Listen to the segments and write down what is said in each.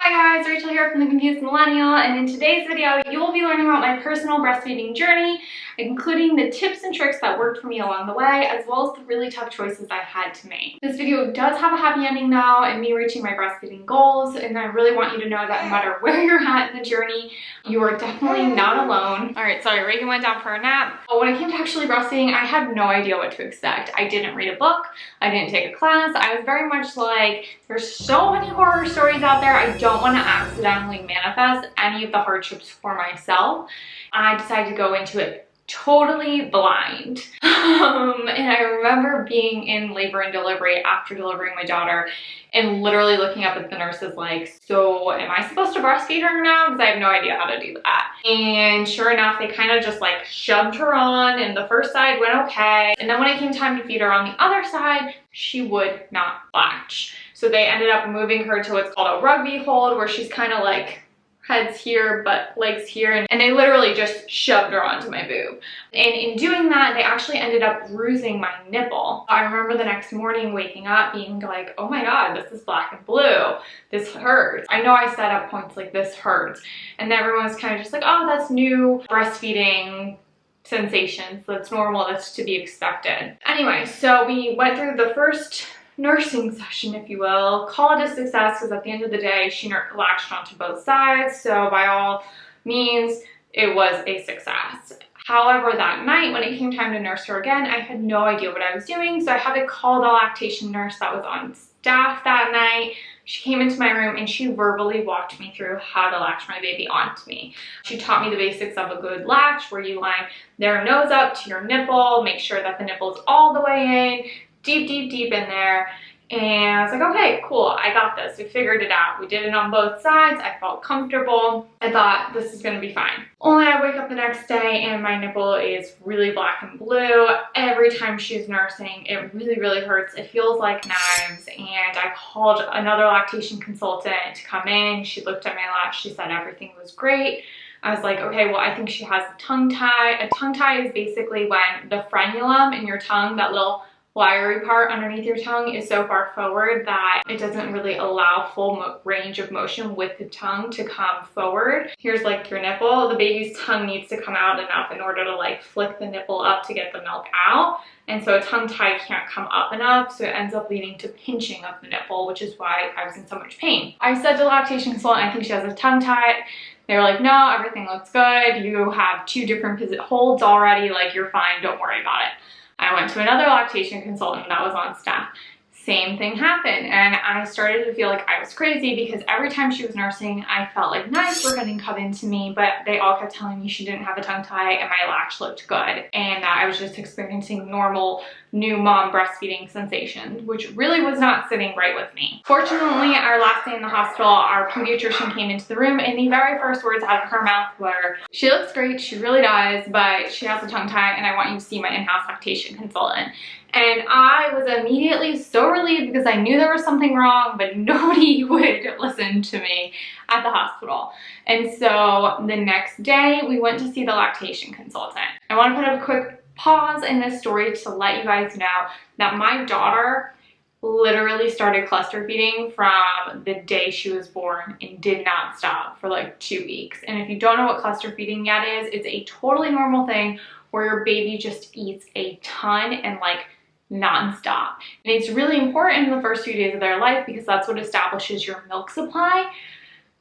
Hi guys, Rachel here from the Confused Millennial, and in today's video you will be learning about my personal breastfeeding journey, including the tips and tricks that worked for me along the way, as well as the really tough choices I had to make. This video does have a happy ending now and me reaching my breastfeeding goals, and I really want you to know that no matter where you're at in the journey, you are definitely not alone. Alright, sorry, Reagan went down for a nap. But when it came to actually breastfeeding, I had no idea what to expect. I didn't read a book, I didn't take a class. I was very much like, there's so many horror stories out there, I don't want to accidentally manifest any of the hardships for myself. I decided to go into it totally blind. And I remember being in labor and delivery after delivering my daughter and literally looking up at the nurses like, so am I supposed to breastfeed her now? Because I have no idea how to do that. And sure enough, they kind of just like shoved her on, and the first side went okay. And then when it came time to feed her on the other side, she would not latch. So they ended up moving her to what's called a rugby hold, where she's kind of like heads here but legs here, and they literally just shoved her onto my boob. And in doing that, they actually ended up bruising my nipple. I remember the next morning waking up being like, oh my god, this is black and blue, this hurts. I know I said at points like, this hurts, and everyone was kind of just like, oh, that's new breastfeeding sensations, that's normal, that's to be expected. Anyway, so we went through the first nursing session, if you will. Call it a success because at the end of the day, she latched onto both sides, so by all means, it was a success. However, that night when it came time to nurse her again, I had no idea what I was doing, so I had to call the lactation nurse that was on staff that night. She came into my room and she verbally walked me through how to latch my baby onto me. She taught me the basics of a good latch, where you line their nose up to your nipple, make sure that the nipple's all the way in, deep in there. And I was like, okay, cool, I got this. We figured it out. We did it on both sides. I felt comfortable. I thought this is gonna be fine. Only I wake up the next day and my nipple is really black and blue. Every time she's nursing, it really hurts. It feels like knives. And I called another lactation consultant to come in. She looked at my latch. She said everything was great. I was like, okay, well, I think she has a tongue tie. A tongue tie is basically when the frenulum in your tongue, that little wiry part underneath your tongue, is so far forward that it doesn't really allow full range of motion with the tongue to come forward. Here's like your nipple. The baby's tongue needs to come out enough in order to like flick the nipple up to get the milk out. And so a tongue tie can't come up enough, so it ends up leading to pinching of the nipple, which is why I was in so much pain. I said to the lactation consultant, I think she has a tongue tie. They were like, no, everything looks good. You have 2 different holds already, like you're fine, don't worry about it. I went to another lactation consultant that was on staff. Same thing happened, and I started to feel like I was crazy because every time she was nursing, I felt like knives were getting cut into me, but they all kept telling me she didn't have a tongue tie and my latch looked good, and that I was just experiencing normal new mom breastfeeding sensations, which really was not sitting right with me. Fortunately, our last day in the hospital, our pediatrician came into the room, and the very first words out of her mouth were, she looks great, she really does, but she has a tongue tie, and I want you to see my in-house lactation consultant. And I was immediately so relieved because I knew there was something wrong, but nobody would listen to me at the hospital. And so the next day we went to see the lactation consultant. I want to put a quick pause in this story to let you guys know that my daughter literally started cluster feeding from the day she was born and did not stop for like 2 weeks. And if you don't know what cluster feeding yet is, it's a totally normal thing where your baby just eats a ton and like non-stop. And it's really important in the first few days of their life because that's what establishes your milk supply,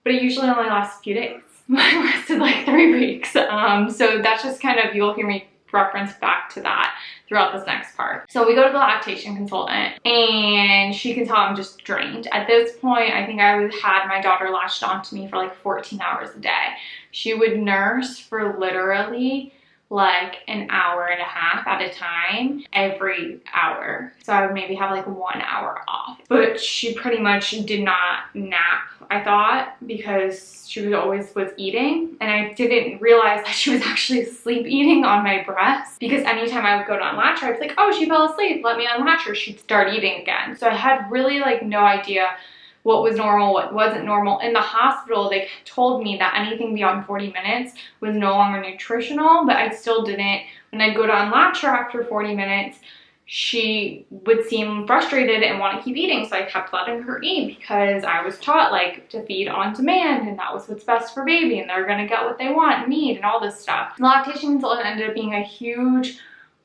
but it usually only lasts a few days. Mine lasted like 3 weeks. So that's just kind of, you'll hear me reference back to that throughout this next part. So we go to the lactation consultant and she can tell I'm just drained. At this point, I think I had my daughter latched onto me for like 14 hours a day. She would nurse for literally like an hour and a half at a time every hour. So I would maybe have like 1 hour off. But she pretty much did not nap, I thought, because she was eating, and I didn't realize that she was actually sleep eating on my breast, because anytime I would go to unlatch her, I'd be like, oh, she fell asleep, let me unlatch her. She'd start eating again. So I had really like no idea what was normal, what wasn't normal. In the hospital, they told me that anything beyond 40 minutes was no longer nutritional, but I still didn't. When I'd go to unlatch her after 40 minutes, she would seem frustrated and want to keep eating. So I kept letting her eat because I was taught like to feed on demand, and that was what's best for baby, and they're gonna get what they want and need and all this stuff. The lactation consultant ended up being a huge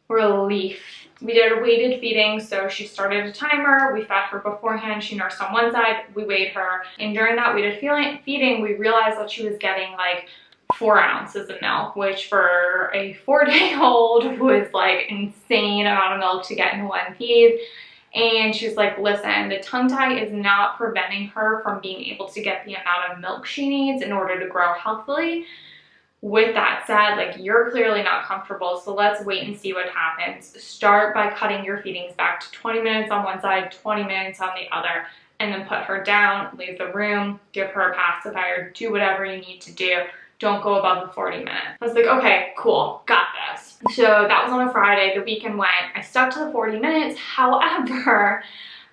relief. We did a weighted feeding, so she started a timer. We fed her beforehand. She nursed on one side, we weighed her, and during that weighted feeding, we realized that she was getting like 4 ounces of milk, which for a 4-day-old was like insane amount of milk to get in one feed. And she's like, listen, the tongue tie is not preventing her from being able to get the amount of milk she needs in order to grow healthily. With that said, like, you're clearly not comfortable, so let's wait and see what happens. Start by cutting your feedings back to 20 minutes on one side, 20 minutes on the other, and then put her down, leave the room, give her a pacifier, do whatever you need to do. Don't go above the 40 minutes. I was like, okay, cool, got this. So that was on a Friday. The weekend went. I stuck to the 40 minutes. However,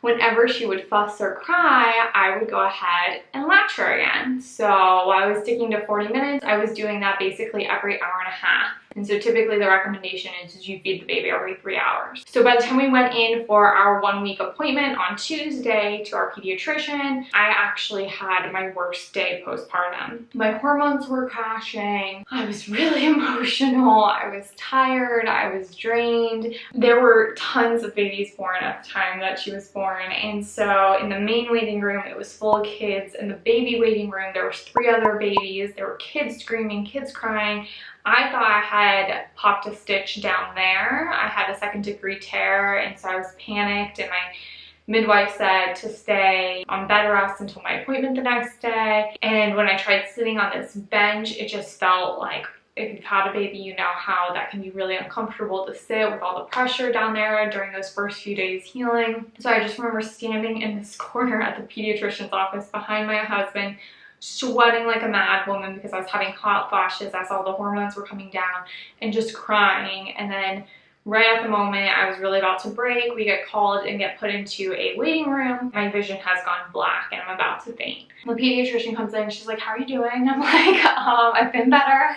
whenever she would fuss or cry, I would go ahead and latch her again. So while I was sticking to 40 minutes, I was doing that basically every hour and a half. And so typically the recommendation is you feed the baby every 3 hours. So by the time we went in for our 1-week appointment on Tuesday to our pediatrician, I actually had my worst day postpartum. My hormones were crashing. I was really emotional. I was tired. I was drained. There were tons of babies born at the time that she was born. And so in the main waiting room, it was full of kids. In the baby waiting room, there was 3 other babies. There were kids screaming, kids crying. I thought I had popped a stitch down there. I had a 2nd-degree tear, and so I was panicked, and my midwife said to stay on bed rest until my appointment the next day. And when I tried sitting on this bench, it just felt like, if you've had a baby, you know how that can be really uncomfortable to sit with all the pressure down there during those first few days healing. So I just remember standing in this corner at the pediatrician's office behind my husband, sweating like a mad woman because I was having hot flashes as all the hormones were coming down, and just crying. And then right at the moment I was really about to break, we get called and get put into a waiting room. My vision has gone black and I'm about to faint. The pediatrician comes in, she's like, how are you doing? I'm like, I've been better.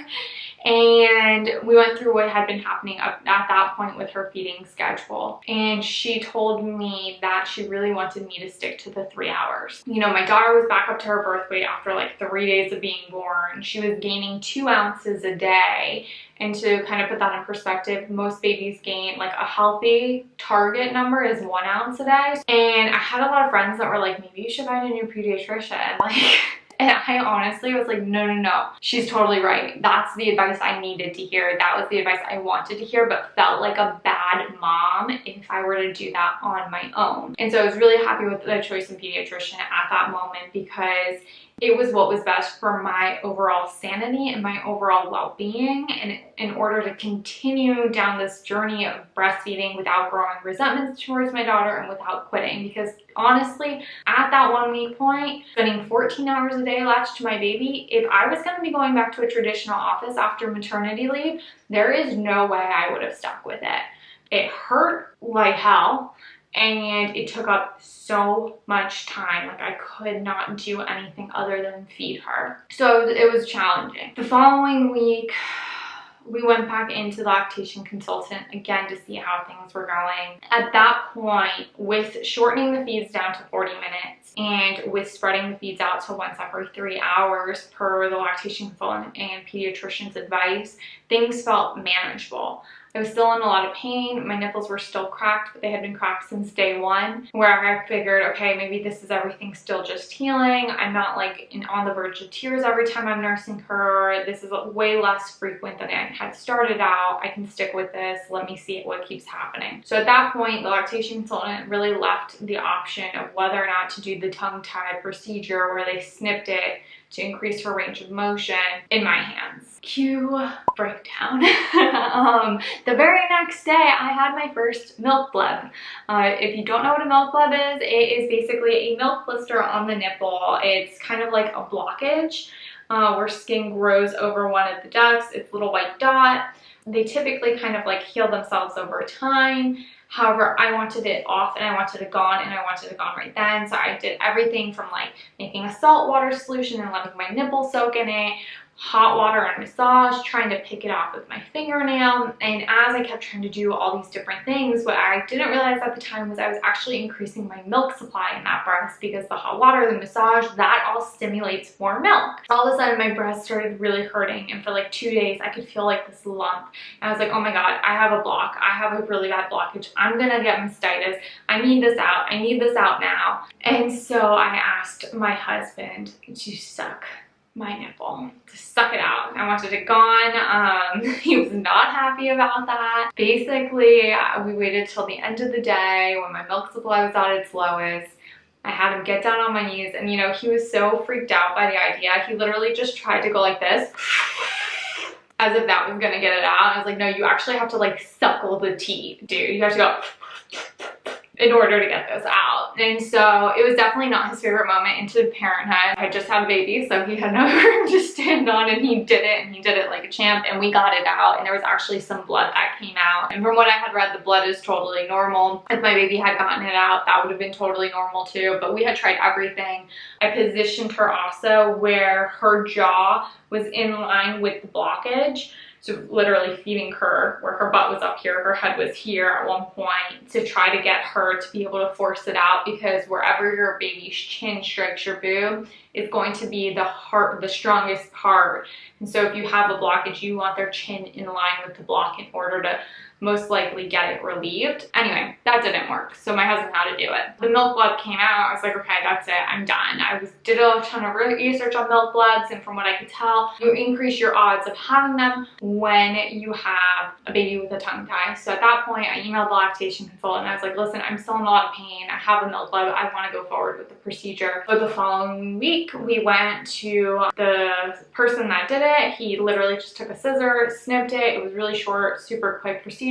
And we went through what had been happening up at that point with her feeding schedule. And she told me that she really wanted me to stick to the 3 hours. You know, my daughter was back up to her birth weight after like 3 days of being born. She was gaining 2 ounces a day. And to kind of put that in perspective, most babies gain, like, a healthy target number is 1 ounce a day. And I had a lot of friends that were like, maybe you should find a new pediatrician. Like, and I honestly was like, no, she's totally right. That's the advice I needed to hear. That was the advice I wanted to hear, but felt like a bad mom if I were to do that on my own. And so I was really happy with the choice of pediatrician at that moment, because it was what was best for my overall sanity and my overall well-being, and in order to continue down this journey of breastfeeding without growing resentments towards my daughter and without quitting. Because honestly, at that 1-week point, spending 14 hours a day latched to my baby, if I was going to be going back to a traditional office after maternity leave, there is no way I would have stuck with it. It hurt like hell. And it took up so much time. Like, I could not do anything other than feed her. So it was challenging. The following week, we went back into the lactation consultant again to see how things were going. At that point, with shortening the feeds down to 40 minutes and with spreading the feeds out to once every 3 hours per the lactation consultant and pediatrician's advice, things felt manageable. I was still in a lot of pain. My nipples were still cracked, but they had been cracked since day 1, where I figured, okay, maybe this is everything still just healing. I'm not like on the verge of tears every time I'm nursing her. This is way less frequent than I had started out. I can stick with this. Let me see what keeps happening. So at that point, the lactation consultant really left the option of whether or not to do the tongue tie procedure where they snipped it to increase her range of motion in my hands. Cue breakdown. The very next day, I had my first milk bleb. If you don't know what a milk bleb is, it is basically a milk blister on the nipple. It's kind of like a blockage where skin grows over one of the ducts. It's a little white dot. They typically kind of like heal themselves over time. However, I wanted it off and I wanted it gone, and I wanted it gone right then. So I did everything from like making a salt water solution and letting my nipple soak in it, hot water and massage, trying to pick it off with my fingernail. And as I kept trying to do all these different things, what I didn't realize at the time was I was actually increasing my milk supply in that breast, because the hot water, the massage, that all stimulates more milk. All of a sudden my breast started really hurting, and for like 2 days I could feel like this lump. And I was like, oh my God, I have a block. I have a really bad blockage. I'm gonna get mastitis. I need this out. I need this out now. And so I asked my husband to suck my nipple, to suck it out. I wanted it gone. He was not happy about that. Basically, we waited till the end of the day when my milk supply was at its lowest. I had him get down on my knees, and you know, he was so freaked out by the idea. He literally just tried to go like this, as if that was gonna get it out. I was like, no, you actually have to like suckle the teat, dude. You have to go in order to get this out. And so it was definitely not his favorite moment into parenthood. I just had a baby, so he had no room to stand on, and he did it, and he did it like a champ, and we got it out, and there was actually some blood that came out. And from what I had read, the blood is totally normal. If my baby had gotten it out, that would have been totally normal too, but we had tried everything. I positioned her also where her jaw was in line with the blockage. So literally feeding her where her butt was up here, her head was here at one point, to try to get her to be able to force it out, because wherever your baby's chin strikes your boob is going to be the heart, the strongest part. And so if you have a blockage, you want their chin in line with the block in order to most likely get it relieved. Anyway, that didn't work, so my husband had to do it. The milk blood came out. I was like, okay, that's it, I'm done. I did a ton of research on milk bloods, and from what I could tell, you increase your odds of having them when you have a baby with a tongue tie. So at that point, I emailed the lactation consultant, and I was like, listen, I'm still in a lot of pain. I have a milk blood. I want to go forward with the procedure. But the following week, we went to the person that did it. He literally just took a scissor, snipped it. It was really short, super quick procedure.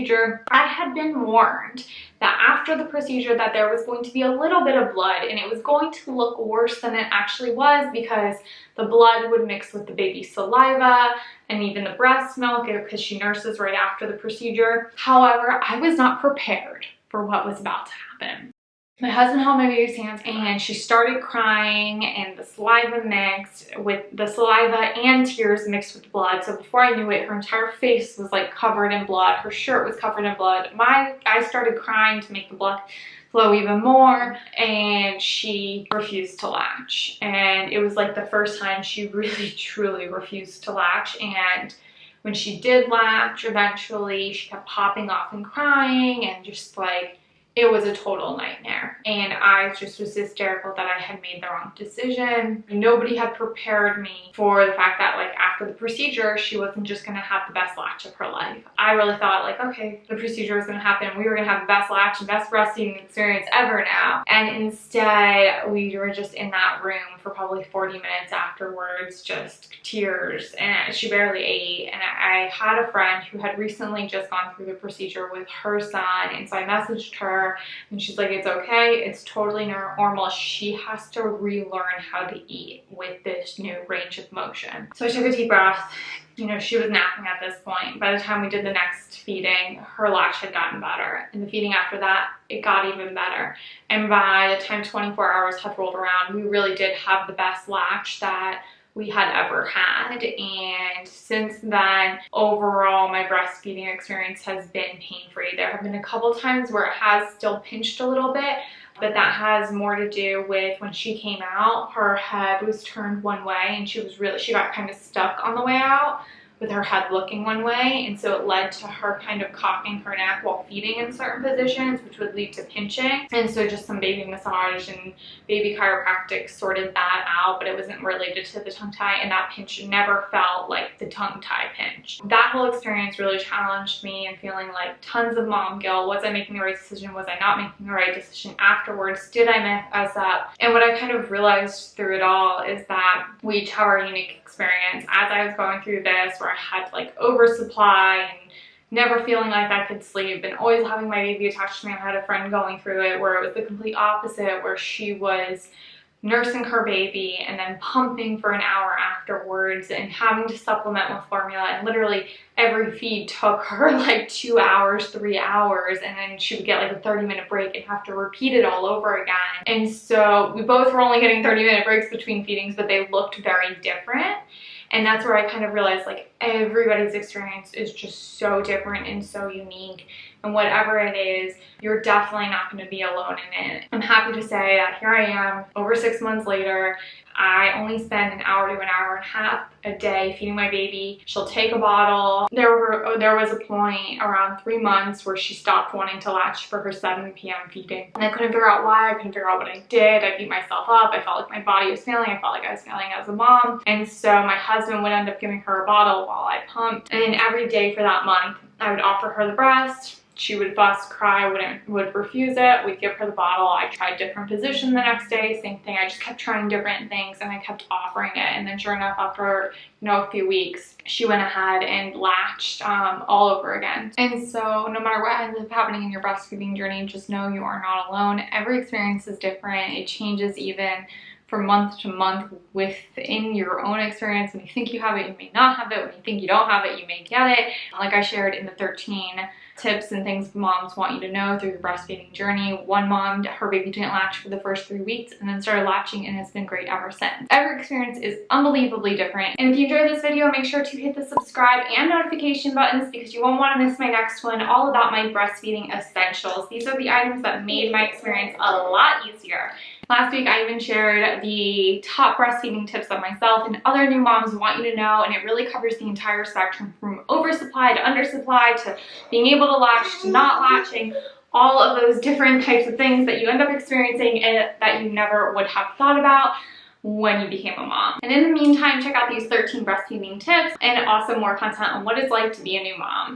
I had been warned that after the procedure that there was going to be a little bit of blood, and it was going to look worse than it actually was, because the blood would mix with the baby's saliva and even the breast milk, because she nurses right after the procedure. However, I was not prepared for what was about to happen. My husband held my baby's hands, and she started crying, and the saliva mixed with the saliva and tears mixed with blood. So before I knew it, her entire face was like covered in blood. Her shirt was covered in blood. I started crying to make the blood flow even more, and she refused to latch. And it was like the first time she really truly refused to latch. And when she did latch, eventually she kept popping off and crying, and just like, it was a total nightmare. And I just was hysterical that I had made the wrong decision. Nobody had prepared me for the fact that like after the procedure, she wasn't just gonna have the best latch of her life. I really thought like, okay, the procedure was gonna happen. We were gonna have the best latch and best breastfeeding experience ever now. And instead, we were just in that room for probably 40 minutes afterwards, just tears, and she barely ate. And I had a friend who had recently just gone through the procedure with her son, and so I messaged her, and she's like, it's okay, it's totally normal. She has to relearn how to eat with this new range of motion. So I took a deep breath. You know, she was napping at this point. By the time we did the next feeding, her latch had gotten better. And the feeding after that, it got even better. And by the time 24 hours had rolled around, we really did have the best latch that we had ever had. And since then, overall, my breastfeeding experience has been pain-free. There have been a couple times where it has still pinched a little bit, but that has more to do with when she came out, her head was turned one way, and she got kind of stuck on the way out with her head looking one way, and so it led to her kind of cocking her neck while feeding in certain positions, which would lead to pinching. And so just some baby massage and baby chiropractic sorted that out, but it wasn't related to the tongue tie, and that pinch never felt like the tongue tie pinch. That whole experience really challenged me, and feeling like tons of mom guilt. Was I making the right decision? Was I not making the right decision afterwards? Did I mess up? And what I kind of realized through it all is that we each have our unique experience. As I was going through this, where I had like oversupply and never feeling like I could sleep and always having my baby attached to me, I had a friend going through it where it was the complete opposite, where she was nursing her baby and then pumping for an hour afterwards and having to supplement with formula, and literally every feed took her like 2 hours, 3 hours, and then she would get like a 30-minute break and have to repeat it all over again. And so we both were only getting 30-minute breaks between feedings, but they looked very different. And that's where I kind of realized like everybody's experience is just so different and so unique. And whatever it is, you're definitely not going to be alone in it. I'm happy to say that here I am, over 6 months later. I only spend an hour to an hour and a half a day feeding my baby. She'll take a bottle. There was a point around 3 months where she stopped wanting to latch for her 7 p.m. feeding. And I couldn't figure out why. I couldn't figure out what I did. I beat myself up. I felt like my body was failing. I felt like I was failing as a mom. And so my husband would end up giving her a bottle while I pumped. And every day for that month, I would offer her the breast. She would fuss, cry, would refuse it. We'd give her the bottle. I tried different position the next day, same thing. I just kept trying different things and I kept offering it. And then sure enough, after a few weeks, she went ahead and latched all over again. And so no matter what ends up happening in your breastfeeding journey, just know you are not alone. Every experience is different. It changes even from month to month within your own experience. When you think you have it, you may not have it. When you think you don't have it, you may get it. Like I shared in the 13 tips and things moms want you to know through your breastfeeding journey. One mom, her baby didn't latch for the first 3 weeks and then started latching and has been great ever since. Every experience is unbelievably different. And if you enjoyed this video, make sure to hit the subscribe and notification buttons because you won't want to miss my next one all about my breastfeeding essentials. These are the items that made my experience a lot easier. Last week, I even shared the top breastfeeding tips that myself and other new moms want you to know, and it really covers the entire spectrum from oversupply to undersupply to being able to latch to not latching, all of those different types of things that you end up experiencing and that you never would have thought about when you became a mom. And in the meantime, check out these 13 breastfeeding tips and also more content on what it's like to be a new mom.